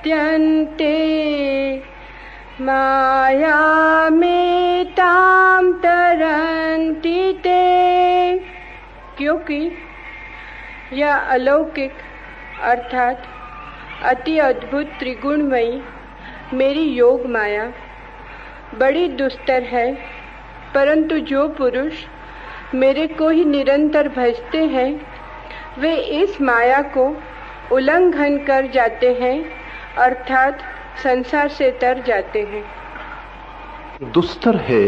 विद्यन्ते मायामेतां तरन्ति ते। क्योंकि यह अलौकिक अर्थात अति अद्भुत त्रिगुणमयी मेरी योग माया बड़ी दुस्तर है, परंतु जो पुरुष मेरे को ही निरंतर भजते हैं वे इस माया को उल्लंघन कर जाते हैं, अर्थात संसार से तर जाते हैं। दुस्तर है,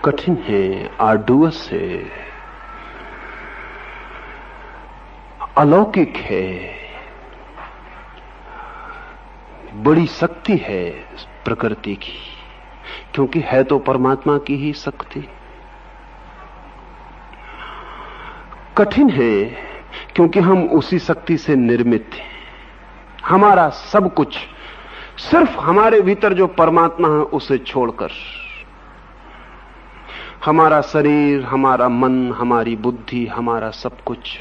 कठिन है, आर्डुअस है, अलौकिक है, बड़ी शक्ति है प्रकृति की, क्योंकि है तो परमात्मा की ही शक्ति। कठिन है क्योंकि हम उसी शक्ति से निर्मित हैं। हमारा सब कुछ सिर्फ हमारे भीतर जो परमात्मा है उसे छोड़कर, हमारा शरीर, हमारा मन, हमारी बुद्धि, हमारा सब कुछ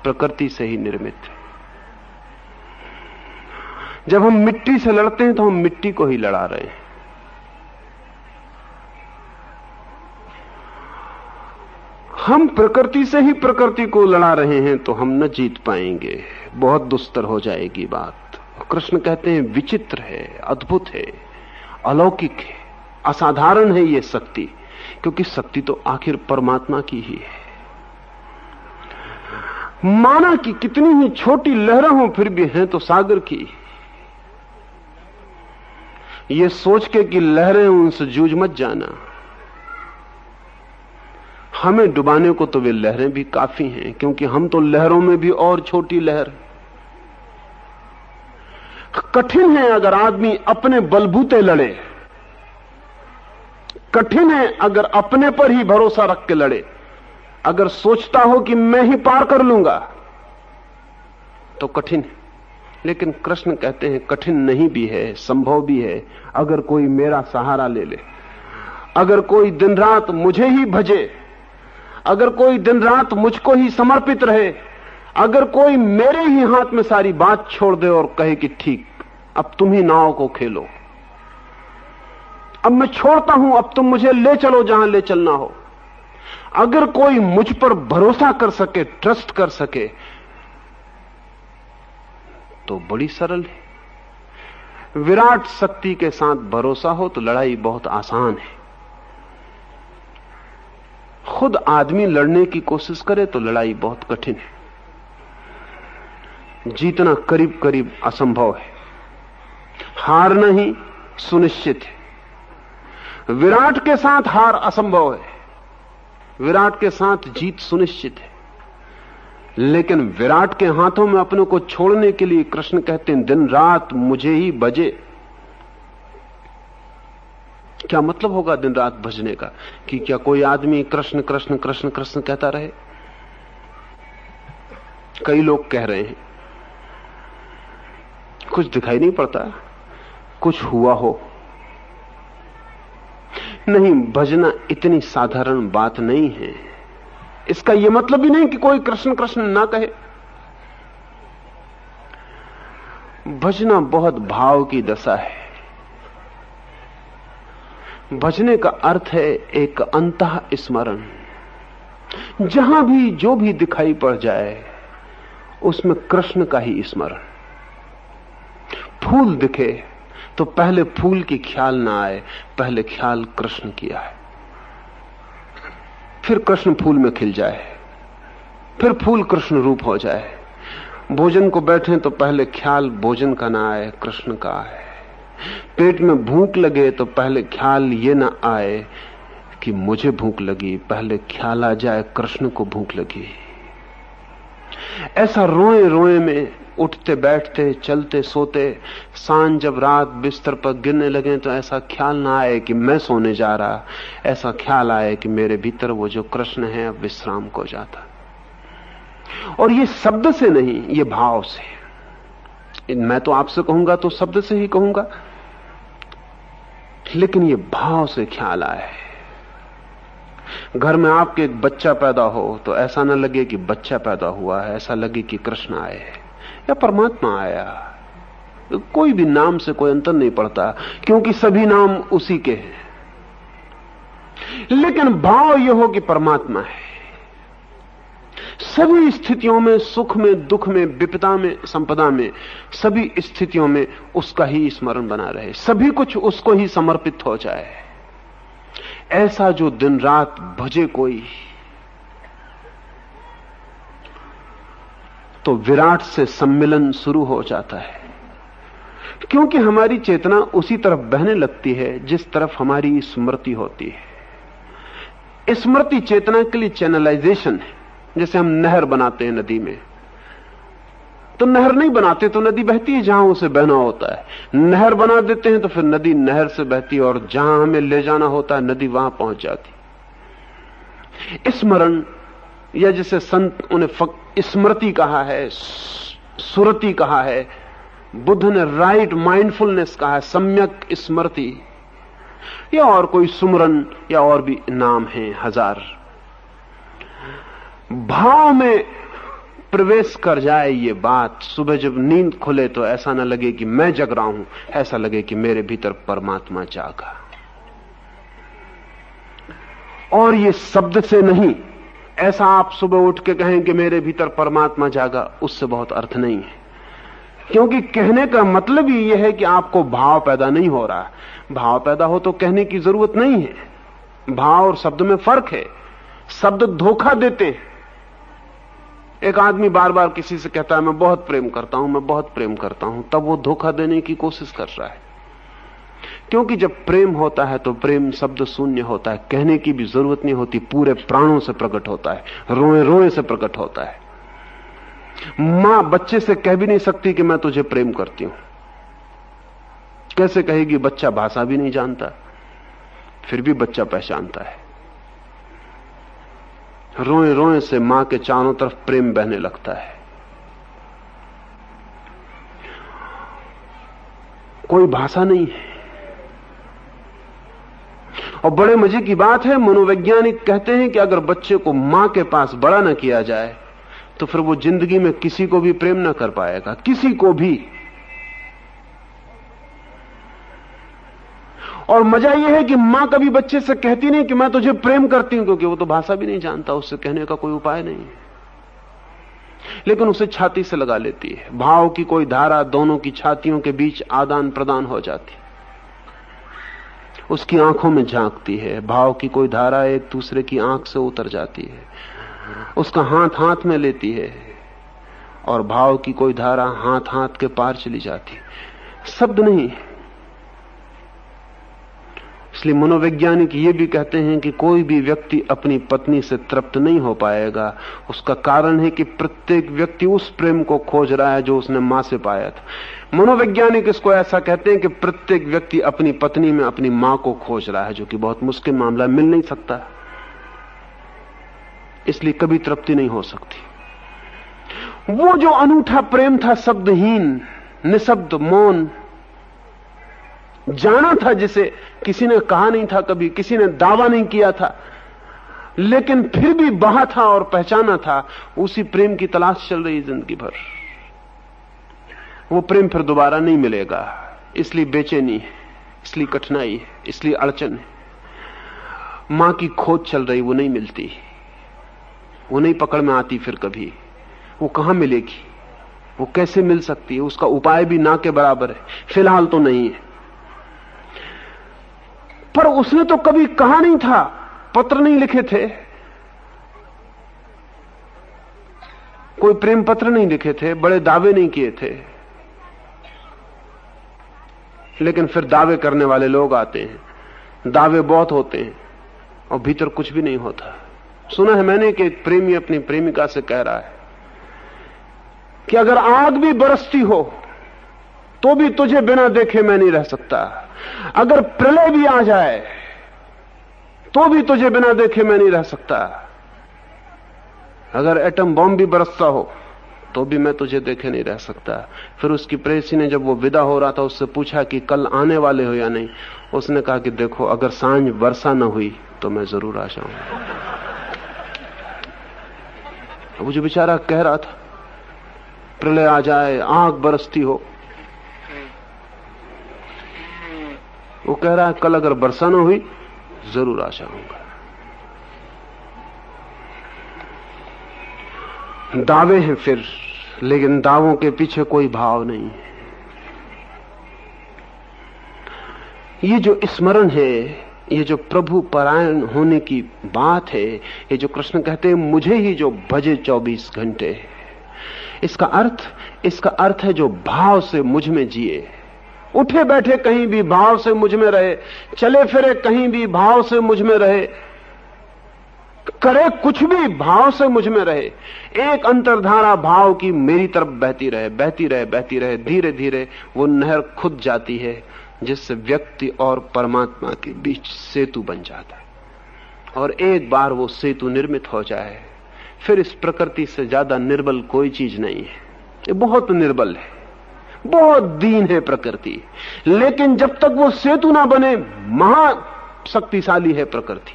प्रकृति से ही निर्मित है। जब हम मिट्टी से लड़ते हैं तो हम मिट्टी को ही लड़ा रहे हैं। हम प्रकृति से ही प्रकृति को लड़ा रहे हैं तो हम न जीत पाएंगे, बहुत दुस्तर हो जाएगी बात। कृष्ण कहते हैं विचित्र है, अद्भुत है, अलौकिक है, असाधारण है ये शक्ति, क्योंकि शक्ति तो आखिर परमात्मा की ही है। माना कि कितनी ही छोटी लहरें हों फिर भी हैं तो सागर की। ये सोच के कि लहरें उनसे जूझ मत जाना, हमें डुबाने को तो वे लहरें भी काफी हैं, क्योंकि हम तो लहरों में भी और छोटी लहर। कठिन है अगर आदमी अपने बलबूते लड़े, कठिन है अगर अपने पर ही भरोसा रख के लड़े। अगर सोचता हो कि मैं ही पार कर लूंगा तो कठिन है। लेकिन कृष्ण कहते हैं कठिन नहीं भी है, संभव भी है, अगर कोई मेरा सहारा ले ले, अगर कोई दिन रात मुझे ही भजे, अगर कोई दिन रात मुझको ही समर्पित रहे, अगर कोई मेरे ही हाथ में सारी बात छोड़ दे और कहे कि ठीक अब तुम ही नाव को खेलो, अब मैं छोड़ता हूं, अब तुम मुझे ले चलो जहां ले चलना हो। अगर कोई मुझ पर भरोसा कर सके, ट्रस्ट कर सके, तो बड़ी सरल है। विराट शक्ति के साथ भरोसा हो तो लड़ाई बहुत आसान है। खुद आदमी लड़ने की कोशिश करे तो लड़ाई बहुत कठिन है, जीतना करीब करीब असंभव है, हारना ही सुनिश्चित है। विराट के साथ हार असंभव है, विराट के साथ जीत सुनिश्चित है। लेकिन विराट के हाथों में अपने को छोड़ने के लिए कृष्ण कहते हैं दिन रात मुझे ही भजे। क्या मतलब होगा दिन रात भजने का? कि क्या कोई आदमी कृष्ण कृष्ण कृष्ण कृष्ण कहता रहे? कई लोग कह रहे हैं, कुछ दिखाई नहीं पड़ता, कुछ हुआ हो। नहीं, भजना इतनी साधारण बात नहीं है। इसका यह मतलब भी नहीं कि कोई कृष्ण कृष्ण ना कहे। भजना बहुत भाव की दशा है। भजने का अर्थ है एक अंतः स्मरण। जहां भी जो भी दिखाई पड़ जाए उसमें कृष्ण का ही स्मरण। फूल दिखे तो पहले फूल की ख्याल ना आए, पहले ख्याल कृष्ण की आए, फिर कृष्ण फूल में खिल जाए, फिर फूल कृष्ण रूप हो जाए। भोजन को बैठे तो पहले ख्याल भोजन का ना आए, कृष्ण का आए। पेट में भूख लगे तो पहले ख्याल ये ना आए कि मुझे भूख लगी, पहले ख्याल आ जाए कृष्ण को भूख लगी। ऐसा रोए रोए में उठते बैठते चलते सोते सांझ जब रात बिस्तर पर गिरने लगे तो ऐसा ख्याल ना आए कि मैं सोने जा रहा, ऐसा ख्याल आए कि मेरे भीतर वो जो कृष्ण है अब विश्राम को जाता। और ये शब्द से नहीं, ये भाव से। मैं तो आपसे कहूंगा तो शब्द से ही कहूंगा, लेकिन ये भाव से ख्याल आए। घर में आपके एक बच्चा पैदा हो तो ऐसा न लगे कि बच्चा पैदा हुआ है, ऐसा लगे कि कृष्ण आए या परमात्मा आया। कोई भी नाम से कोई अंतर नहीं पड़ता, क्योंकि सभी नाम उसी के हैं। लेकिन भाव यह हो कि परमात्मा है। सभी स्थितियों में, सुख में, दुख में, विपदा में, संपदा में, सभी स्थितियों में उसका ही स्मरण बना रहे, सभी कुछ उसको ही समर्पित हो जाए। ऐसा जो दिन रात भजे कोई, तो विराट से सम्मिलन शुरू हो जाता है। क्योंकि हमारी चेतना उसी तरफ बहने लगती है जिस तरफ हमारी स्मृति होती है। स्मृति चेतना के लिए चैनलाइजेशन है। जैसे हम नहर बनाते हैं नदी में, तो नहर नहीं बनाते तो नदी बहती है जहां उसे बहना होता है। नहर बना देते हैं तो फिर नदी नहर से बहती है, और जहां हमें ले जाना होता है नदी वहां पहुंच जाती। स्मरण, या जिसे संत उन्हें स्मृति कहा है, सुरति कहा है, बुद्ध ने राइट माइंडफुलनेस कहा है, सम्यक स्मृति, या और कोई सुमरन, या और भी नाम हैं हजार। भाव में प्रवेश कर जाए ये बात, सुबह जब नींद खुले तो ऐसा न लगे कि मैं जग रहा हूं, ऐसा लगे कि मेरे भीतर परमात्मा जागा। और ये शब्द से नहीं, ऐसा आप सुबह उठ के कहें कि मेरे भीतर परमात्मा जागा, उससे बहुत अर्थ नहीं है। क्योंकि कहने का मतलब ही यह है कि आपको भाव पैदा नहीं हो रहा। भाव पैदा हो तो कहने की जरूरत नहीं है। भाव और शब्द में फर्क है। शब्द धोखा देते हैं। एक आदमी बार बार किसी से कहता है मैं बहुत प्रेम करता हूं, मैं बहुत प्रेम करता हूं, तब वो धोखा देने की कोशिश कर रहा है। क्योंकि जब प्रेम होता है तो प्रेम शब्द शून्य होता है, कहने की भी जरूरत नहीं होती, पूरे प्राणों से प्रकट होता है, रोए रोए से प्रकट होता है। मां बच्चे से कह भी नहीं सकती कि मैं तुझे प्रेम करती हूं। कैसे कहेगी? बच्चा भाषा भी नहीं जानता, फिर भी बच्चा पहचानता है। रोए रोए से मां के चारों तरफ प्रेम बहने लगता है। कोई भाषा नहीं है। और बड़े मजे की बात है, मनोवैज्ञानिक कहते हैं कि अगर बच्चे को मां के पास बड़ा न किया जाए तो फिर वो जिंदगी में किसी को भी प्रेम न कर पाएगा, किसी को भी। और मजा यह है कि मां कभी बच्चे से कहती नहीं कि मैं तुझे प्रेम करती हूं, क्योंकि वो तो भाषा भी नहीं जानता, उससे कहने का कोई उपाय नहीं है। लेकिन उसे छाती से लगा लेती है। भाव की कोई धारा दोनों की छातियों के बीच आदान प्रदान हो जाती है, उसकी आंखों में झांकती है। भाव की कोई धारा एक दूसरे की आंख से उतर जाती है, उसका हाथ हाथ में लेती है, और भाव की कोई धारा हाथ हाथ के पार चली जाती है। शब्द नहीं। इसलिए मनोवैज्ञानिक ये भी कहते हैं कि कोई भी व्यक्ति अपनी पत्नी से तृप्त नहीं हो पाएगा। उसका कारण है कि प्रत्येक व्यक्ति उस प्रेम को खोज रहा है जो उसने मां से पाया था। मनोवैज्ञानिक इसको ऐसा कहते हैं कि प्रत्येक व्यक्ति अपनी पत्नी में अपनी मां को खोज रहा है, जो कि बहुत मुश्किल मामला, मिल नहीं सकता, इसलिए कभी तृप्ति नहीं हो सकती। वो जो अनूठा प्रेम था, शब्दहीन, निशब्द, मौन, जाना था जिसे किसी ने कहा नहीं था, कभी किसी ने दावा नहीं किया था, लेकिन फिर भी बहा था और पहचाना था। उसी प्रेम की तलाश चल रही जिंदगी भर। वो प्रेम फिर दोबारा नहीं मिलेगा, इसलिए बेचैनी है, इसलिए कठिनाई है, इसलिए अड़चन है। मां की खोज चल रही, वो नहीं मिलती, वो नहीं पकड़ में आती। फिर कभी वो कहां मिलेगी, वो कैसे मिल सकती है? उसका उपाय भी ना के बराबर है। फिलहाल तो नहीं है, पर उसने तो कभी कहा नहीं था, पत्र नहीं लिखे थे, कोई प्रेम पत्र नहीं लिखे थे, बड़े दावे नहीं किए थे। लेकिन फिर दावे करने वाले लोग आते हैं, दावे बहुत होते हैं और भीतर कुछ भी नहीं होता। सुना है मैंने कि एक प्रेमी अपनी प्रेमिका से कह रहा है कि अगर आग भी बरसती हो तो भी तुझे बिना देखे मैं नहीं रह सकता, अगर प्रलय भी आ जाए तो भी तुझे बिना देखे मैं नहीं रह सकता, अगर एटम बॉम्ब भी बरसता हो तो भी मैं तुझे देखे नहीं रह सकता। फिर उसकी प्रेसी ने जब वो विदा हो रहा था उससे पूछा कि कल आने वाले हो या नहीं। उसने कहा कि देखो, अगर सांझ वर्षा न हुई तो मैं जरूर आ जाऊंगा। वो जो बेचारा कह रहा था प्रलय आ जाए, आग बरसती हो, वो कह रहा है कल अगर वर्षा न हुई जरूर आ जाऊंगा। दावे हैं फिर, लेकिन दावों के पीछे कोई भाव नहीं है। ये जो स्मरण है, ये जो प्रभु परायण होने की बात है, ये जो कृष्ण कहते हैं मुझे ही जो भजे 24 घंटे, इसका अर्थ है जो भाव से मुझ में जिए, उठे बैठे कहीं भी भाव से मुझ में रहे, चले फिरे कहीं भी भाव से मुझ में रहे, करे कुछ भी भाव से मुझ में रहे। एक अंतर्धारा भाव की मेरी तरफ बहती रहे, बहती रहे, बहती रहे। धीरे धीरे वो नहर खुद जाती है, जिससे व्यक्ति और परमात्मा के बीच सेतु बन जाता है। और एक बार वो सेतु निर्मित हो जाए, फिर इस प्रकृति से ज्यादा निर्बल कोई चीज नहीं है। ये बहुत निर्बल है, बहुत दीन है प्रकृति, लेकिन जब तक वो सेतु ना बने महाशक्तिशाली है प्रकृति।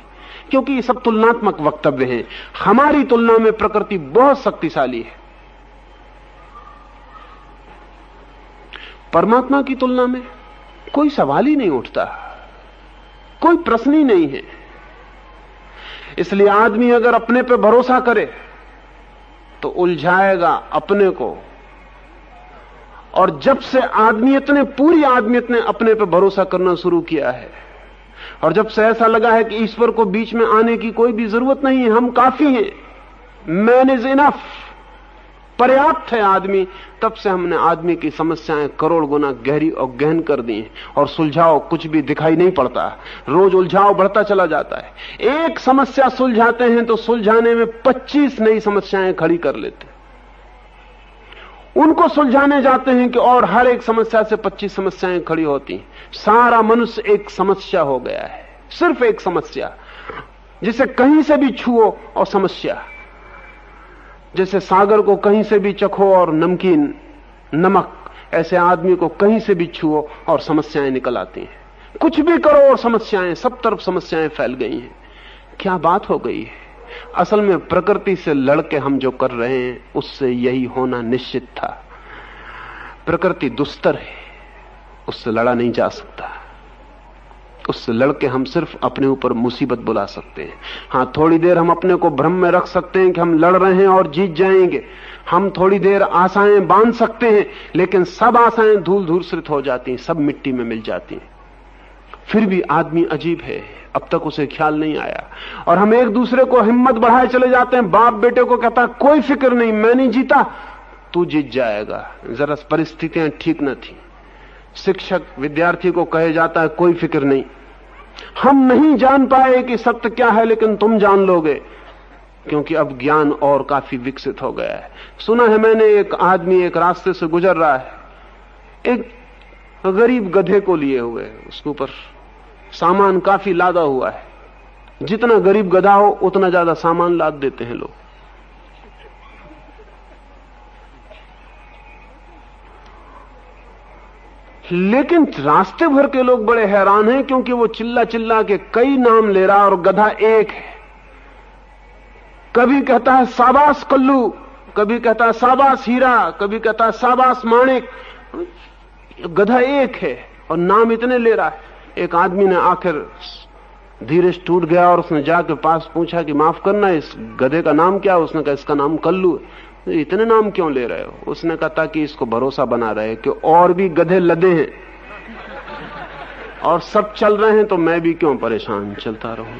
क्योंकि ये सब तुलनात्मक वक्तव्य हैं। हमारी तुलना में प्रकृति बहुत शक्तिशाली है, परमात्मा की तुलना में कोई सवाल ही नहीं उठता, कोई प्रश्न ही नहीं है। इसलिए आदमी अगर अपने पे भरोसा करे तो उलझाएगा अपने को। और जब से पूरी आदमियत ने अपने पे भरोसा करना शुरू किया है, और जब से ऐसा लगा है कि ईश्वर को बीच में आने की कोई भी जरूरत नहीं है, हम काफी हैं, मैन इज इनफ, पर्याप्त है आदमी, तब से हमने आदमी की समस्याएं करोड़ गुना गहरी और गहन कर दी हैं। और सुलझाव कुछ भी दिखाई नहीं पड़ता, रोज उलझाव बढ़ता चला जाता है। एक समस्या सुलझाते हैं तो सुलझाने में 25 नई समस्याएं खड़ी कर लेते, उनको सुलझाने जाते हैं कि और हर एक समस्या से 25 समस्याएं खड़ी होती हैं। सारा मनुष्य एक समस्या हो गया है, सिर्फ एक समस्या, जिसे कहीं से भी छुओ और समस्या। जैसे सागर को कहीं से भी चखो और नमकीन नमक, ऐसे आदमी को कहीं से भी छुओ और समस्याएं निकल आती हैं। कुछ भी करो और समस्याएं, सब तरफ समस्याएं फैल गई हैं। क्या बात हो गई है? असल में प्रकृति से लड़के हम जो कर रहे हैं उससे यही होना निश्चित था। प्रकृति दुस्तर है, उससे लड़ा नहीं जा सकता। उससे लड़के हम सिर्फ अपने ऊपर मुसीबत बुला सकते हैं। हां, थोड़ी देर हम अपने को भ्रम में रख सकते हैं कि हम लड़ रहे हैं और जीत जाएंगे। हम थोड़ी देर आशाएं बांध सकते हैं, लेकिन सब आशाएं धूल धूसरित हो जाती हैं, सब मिट्टी में मिल जाती हैं। फिर भी आदमी अजीब है, अब तक उसे ख्याल नहीं आया। और हम एक दूसरे को हिम्मत बढ़ाए चले जाते हैं। बाप बेटे को कहता है कोई फिक्र नहीं, मैं नहीं जीता, तू जीत जाएगा, जरा परिस्थितियां ठीक न थी। शिक्षक विद्यार्थी को कहे जाता है कोई फिक्र नहीं, हम नहीं जान पाए कि सत्य क्या है, लेकिन तुम जान लोगे, क्योंकि अब ज्ञान और काफी विकसित हो गया है। सुना है मैंने, एक आदमी एक रास्ते से गुजर रहा है, एक गरीब गधे को लिए हुए, उसके ऊपर सामान काफी लादा हुआ है। जितना गरीब गधा हो उतना ज्यादा सामान लाद देते हैं लोग। लेकिन रास्ते भर के लोग बड़े हैरान हैं, क्योंकि वो चिल्ला चिल्ला के कई नाम ले रहा और गधा एक है। कभी कहता है शाबाश कल्लू, कभी कहता है शाबाश हीरा, कभी कहता है शाबाश माणिक। गधा एक है और नाम इतने ले रहा है। एक आदमी ने आखिर धीरज टूट गया और उसने जाके पास पूछा कि माफ करना, इस गधे का नाम क्या है? उसने कहा इसका नाम कल्लू है। इतने नाम क्यों ले रहे हो? उसने कहा ताकि इसको भरोसा बना रहे कि और भी गधे लदे हैं और सब चल रहे हैं, तो मैं भी क्यों परेशान चलता रहूं।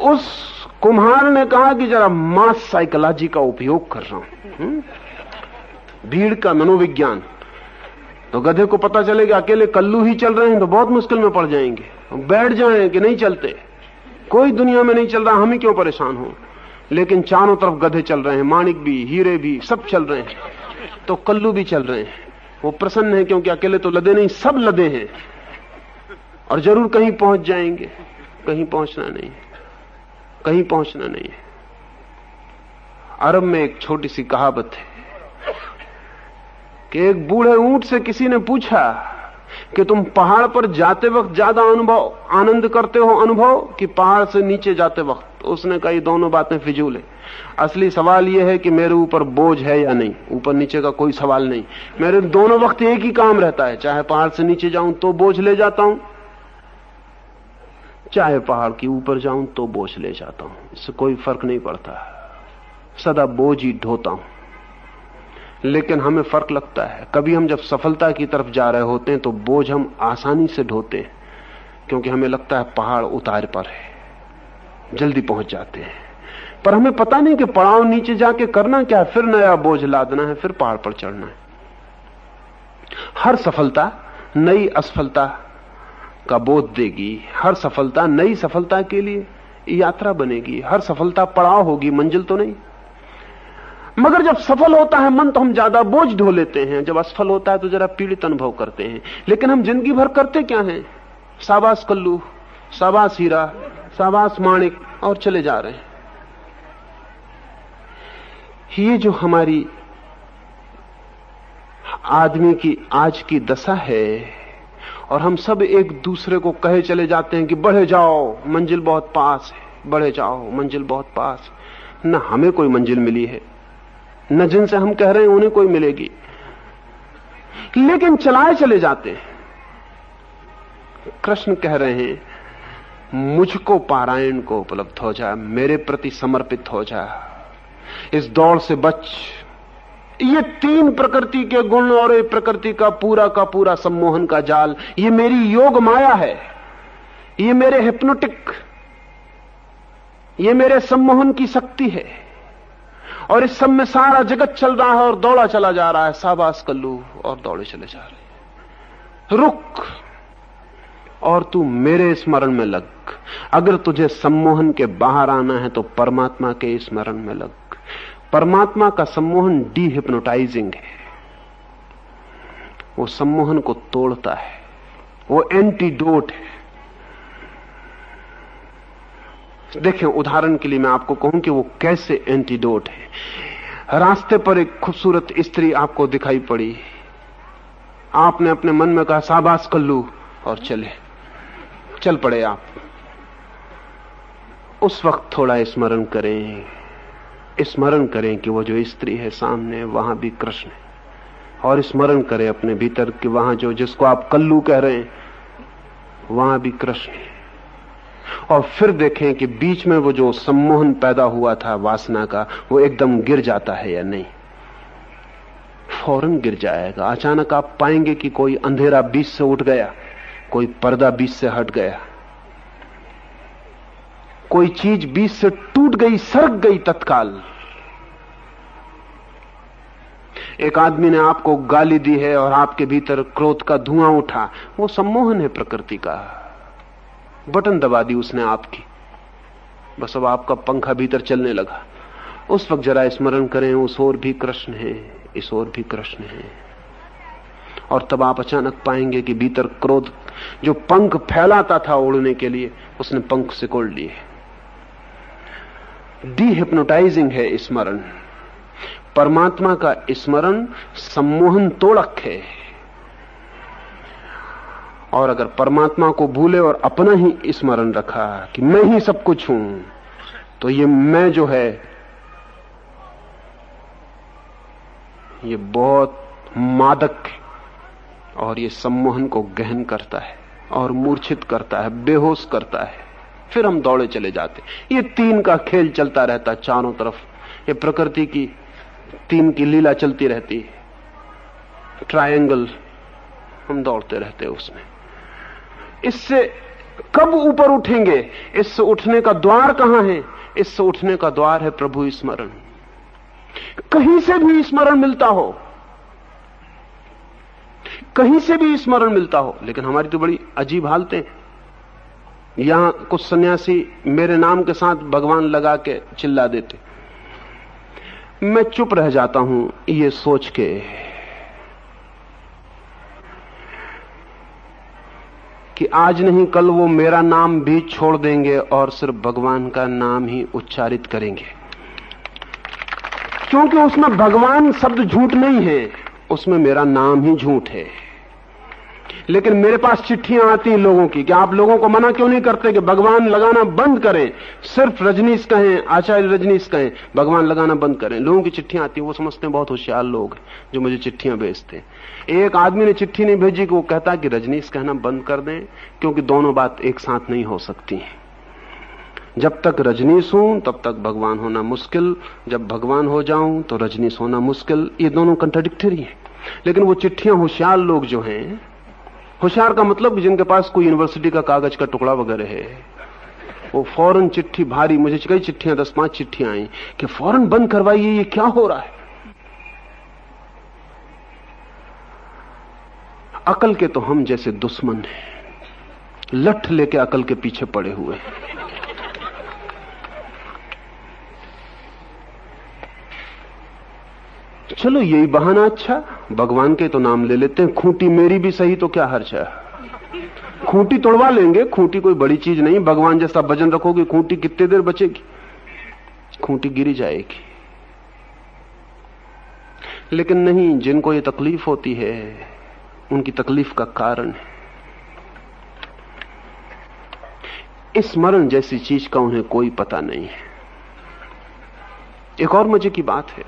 उस कुम्हार ने कहा कि जरा मास साइकोलॉजी का उपयोग कर रहा हूं, भीड़ का मनोविज्ञान। तो गधे को पता चलेगा अकेले कल्लू ही चल रहे हैं तो बहुत मुश्किल में पड़ जाएंगे, बैठ जाएं कि नहीं चलते, कोई दुनिया में नहीं चल रहा, हम ही क्यों परेशान हो। लेकिन चारों तरफ गधे चल रहे हैं, माणिक भी, हीरे भी, सब चल रहे हैं, तो कल्लू भी चल रहे हैं। वो प्रसन्न है क्योंकि अकेले तो लदे नहीं, सब लदे हैं और जरूर कहीं पहुंच जाएंगे। कहीं पहुंचना नहीं, कहीं पहुंचना नहीं है। अरब में एक छोटी सी कहावत है कि एक बूढ़े ऊंट से किसी ने पूछा कि तुम पहाड़ पर जाते वक्त ज्यादा आनंद करते हो कि पहाड़ से नीचे जाते वक्त? उसने कहा ये दोनों बातें फिजूल है। असली सवाल यह है कि मेरे ऊपर बोझ है या नहीं। ऊपर नीचे का कोई सवाल नहीं, मेरे दोनों वक्त एक ही काम रहता है, चाहे पहाड़ से नीचे जाऊं तो बोझ ले जाता हूं, चाहे पहाड़ के ऊपर जाऊं तो बोझ ले जाता हूं, इससे कोई फर्क नहीं पड़ता, सदा बोझ ही ढोता हूं। लेकिन हमें फर्क लगता है, कभी हम जब सफलता की तरफ जा रहे होते हैं तो बोझ हम आसानी से ढोते हैं, क्योंकि हमें लगता है पहाड़ उतार पर है, जल्दी पहुंच जाते हैं। पर हमें पता नहीं कि पड़ाव नीचे जाके करना क्या है, फिर नया बोझ लादना है, फिर पहाड़ पर चढ़ना है। हर सफलता नई असफलता का बोध देगी, हर सफलता नई सफलता के लिए यात्रा बनेगी, हर सफलता पड़ाव होगी, मंजिल तो नहीं। मगर जब सफल होता है मन तो हम ज्यादा बोझ ढो लेते हैं, जब असफल होता है तो जरा पीड़ित अनुभव करते हैं। लेकिन हम जिंदगी भर करते क्या हैं? शाबाश कल्लू, शाबाश हीरा, शाबाश माणिक, और चले जा रहे हैं। ये जो हमारी आदमी की आज की दशा है, और हम सब एक दूसरे को कहे चले जाते हैं कि बढ़े जाओ, मंजिल बहुत पास है, बढ़े जाओ, मंजिल बहुत पास है। न हमें कोई मंजिल मिली है, न जिनसे हम कह रहे हैं उन्हें कोई मिलेगी, लेकिन चलाए चले जाते हैं। कृष्ण कह रहे हैं मुझको पारायण को उपलब्ध हो जा, मेरे प्रति समर्पित हो जा, इस दौड़ से बच। ये तीन प्रकृति के गुण और एक प्रकृति का पूरा सम्मोहन का जाल, ये मेरी योग माया है, ये मेरे हिप्नोटिक, ये मेरे सम्मोहन की शक्ति है, और इस सब में सारा जगत चल रहा है और दौड़ा चला जा रहा है। शाबाश कल्लू, और दौड़े चले जा रहे। रुक और तू मेरे स्मरण में लग। अगर तुझे सम्मोहन के बाहर आना है तो परमात्मा के स्मरण में लग। परमात्मा का सम्मोहन डीहिप्नोटाइजिंग है, वो सम्मोहन को तोड़ता है, वो एंटीडोट है। देखें, उदाहरण के लिए मैं आपको कहूं कि वो कैसे एंटीडोट है। रास्ते पर एक खूबसूरत स्त्री आपको दिखाई पड़ी, आपने अपने मन में कहा शाबाश कल्लू, और चल पड़े आप। उस वक्त थोड़ा स्मरण करें कि वो जो स्त्री है सामने, वहां भी कृष्ण है, और स्मरण करें अपने भीतर कि वहां जो जिसको आप कल्लू कह रहे हैं वहां भी कृष्ण है। और फिर देखें कि बीच में वो जो सम्मोहन पैदा हुआ था वासना का, वो एकदम गिर जाता है या नहीं। फौरन गिर जाएगा। अचानक आप पाएंगे कि कोई अंधेरा बीच से उठ गया, कोई पर्दा बीच से हट गया, कोई चीज बीच से टूट गई, सरक गई तत्काल। एक आदमी ने आपको गाली दी है और आपके भीतर क्रोध का धुआं उठा, वो सम्मोहन है प्रकृति का। बटन दबा दी उसने आपकी, बस अब आपका पंखा भीतर चलने लगा। उस वक्त जरा स्मरण करें, उस ओर भी कृष्ण है, इस ओर भी कृष्ण है। और तब आप अचानक पाएंगे कि भीतर क्रोध जो पंख फैलाता था उड़ने के लिए, उसने पंख सिकोड़ लिए। डीहिप्नोटाइजिंग है स्मरण। परमात्मा का स्मरण सम्मोहन तोड़क है। और अगर परमात्मा को भूले और अपना ही स्मरण रखा कि मैं ही सब कुछ हूं, तो ये मैं जो है ये बहुत मादक है, और ये सम्मोहन को गहन करता है और मूर्छित करता है, बेहोश करता है। फिर हम दौड़े चले जाते। ये तीन का खेल चलता रहता चारों तरफ। ये प्रकृति की तीन की लीला चलती रहती है। ट्रायंगल, हम दौड़ते रहते उसमें। इससे कब ऊपर उठेंगे? इससे उठने का द्वार कहां है? इससे उठने का द्वार है प्रभु स्मरण। कहीं से भी स्मरण मिलता हो, कहीं से भी स्मरण मिलता हो। लेकिन हमारी तो बड़ी अजीब हालतें। यहां कुछ सन्यासी मेरे नाम के साथ भगवान लगा के चिल्ला देते, मैं चुप रह जाता हूं ये सोच के कि आज नहीं कल वो मेरा नाम भी छोड़ देंगे और सिर्फ भगवान का नाम ही उच्चारित करेंगे। क्योंकि उसमें भगवान शब्द झूठ नहीं है, उसमें मेरा नाम ही झूठ है। लेकिन मेरे पास चिट्ठियां आती हैं लोगों की कि आप लोगों को मना क्यों नहीं करते कि भगवान लगाना बंद करें, सिर्फ रजनीश कहें, आचार्य रजनीश कहें, भगवान लगाना बंद करें। लोगों की चिट्ठियां आती हैं, वो समझते हैं बहुत होशियार लोग हैं जो मुझे चिट्ठियां भेजते हैं। एक आदमी ने चिट्ठी नहीं भेजी कि वो कहता कि रजनीश कहना बंद कर दें, क्योंकि दोनों बात एक साथ नहीं हो सकती। जब तक रजनीश हूं तब तक भगवान होना मुश्किल, जब भगवान हो जाऊं तो रजनीश होना मुश्किल। ये दोनों कंट्राडिक्टरी हैं। लेकिन वो चिट्ठियां होशियार लोग जो हैं, होशियार का मतलब जिनके पास कोई यूनिवर्सिटी का कागज का टुकड़ा वगैरह है, वो फौरन चिट्ठी भारी, मुझे कई चिट्ठियां 10-5 चिट्ठियां आई कि फौरन बंद करवाइए, ये क्या हो रहा है। अकल के तो हम जैसे दुश्मन हैं, लठ लेके अकल के पीछे पड़े हुए हैं। चलो यही बहाना अच्छा, भगवान के तो नाम ले लेते हैं, खूंटी मेरी भी सही तो क्या हर्ज है, खूंटी तोड़वा लेंगे, खूंटी कोई बड़ी चीज नहीं। भगवान जैसा वजन रखोगे खूंटी कितनी देर बचेगी, खूंटी गिरी जाएगी। लेकिन नहीं, जिनको ये तकलीफ होती है उनकी तकलीफ का कारण है स्मरण जैसी चीज का उन्हें कोई पता नहीं है। एक और मजे की बात है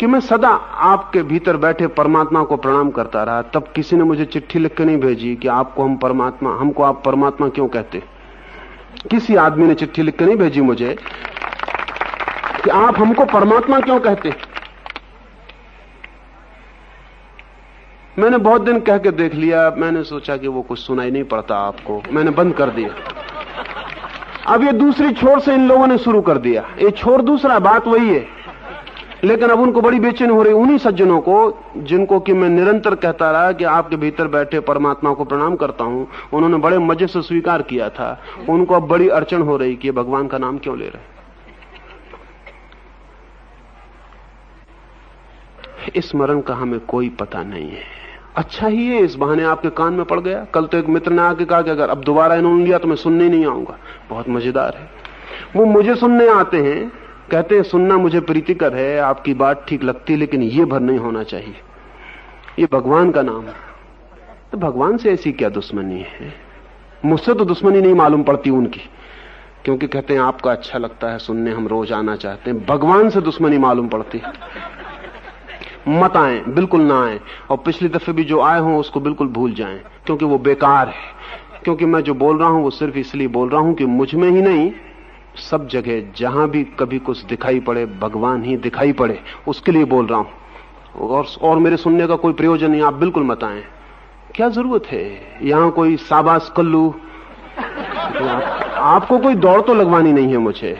कि मैं सदा आपके भीतर बैठे परमात्मा को प्रणाम करता रहा, तब किसी ने मुझे चिट्ठी लिख के नहीं भेजी कि आपको हम परमात्मा, हमको आप परमात्मा क्यों कहते। किसी आदमी ने चिट्ठी लिख के नहीं भेजी मुझे कि आप हमको परमात्मा क्यों कहते। मैंने बहुत दिन कह के देख लिया, मैंने सोचा कि वो कुछ सुनाई नहीं पड़ता आपको, मैंने बंद कर दिया। अब ये दूसरी छोर से इन लोगों ने शुरू कर दिया, ये छोर दूसरा, बात वही है। लेकिन अब उनको बड़ी बेचैनी हो रही, उन्हीं सज्जनों को जिनको कि मैं निरंतर कहता रहा कि आपके भीतर बैठे परमात्मा को प्रणाम करता हूं, उन्होंने बड़े मजे से स्वीकार किया था। उनको अब बड़ी अड़चन हो रही कि भगवान का नाम क्यों ले रहे। स्मरण का हमें कोई पता नहीं है। अच्छा ही है इस बहाने आपके कान में पड़ गया। कल तो एक मित्र ने आके कहा कि अगर अब दोबारा इन्होंने लिया तो मैं सुनने नहीं आऊंगा। बहुत मजेदार है, वो मुझे सुनने आते हैं, कहते हैं सुनना मुझे प्रीतिकर है, आपकी बात ठीक लगती, लेकिन ये भर नहीं होना चाहिए, ये भगवान का नाम है। तो भगवान से ऐसी क्या दुश्मनी है। मुझसे तो दुश्मनी नहीं मालूम पड़ती उनकी, क्योंकि कहते हैं आपका अच्छा लगता है सुनने, हम रोज आना चाहते हैं। भगवान से दुश्मनी मालूम पड़ती है। मत आए, बिल्कुल ना आए, और पिछली दफे भी जो आए हों उसको बिल्कुल भूल जाएं, क्योंकि वो बेकार है। क्योंकि मैं जो बोल रहा हूं वो सिर्फ इसलिए बोल रहा हूं कि मुझ में ही नहीं, सब जगह जहां भी कभी कुछ दिखाई पड़े भगवान ही दिखाई पड़े, उसके लिए बोल रहा हूं। और मेरे सुनने का कोई प्रयोजन नहीं, आप बिल्कुल मत आए। क्या जरूरत है यहां कोई शाबाश कल्लू, आपको कोई दौड़ तो लगवानी नहीं है मुझे।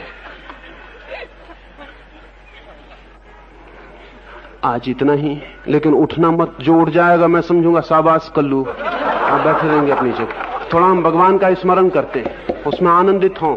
आज इतना ही, लेकिन उठना मत, जो उठ जाएगा मैं समझूंगा शाबाश कल्लू। आप बैठे रहेंगे अपनी जगह। थोड़ा हम भगवान का स्मरण करते हैं, उसमें आनंदित हों।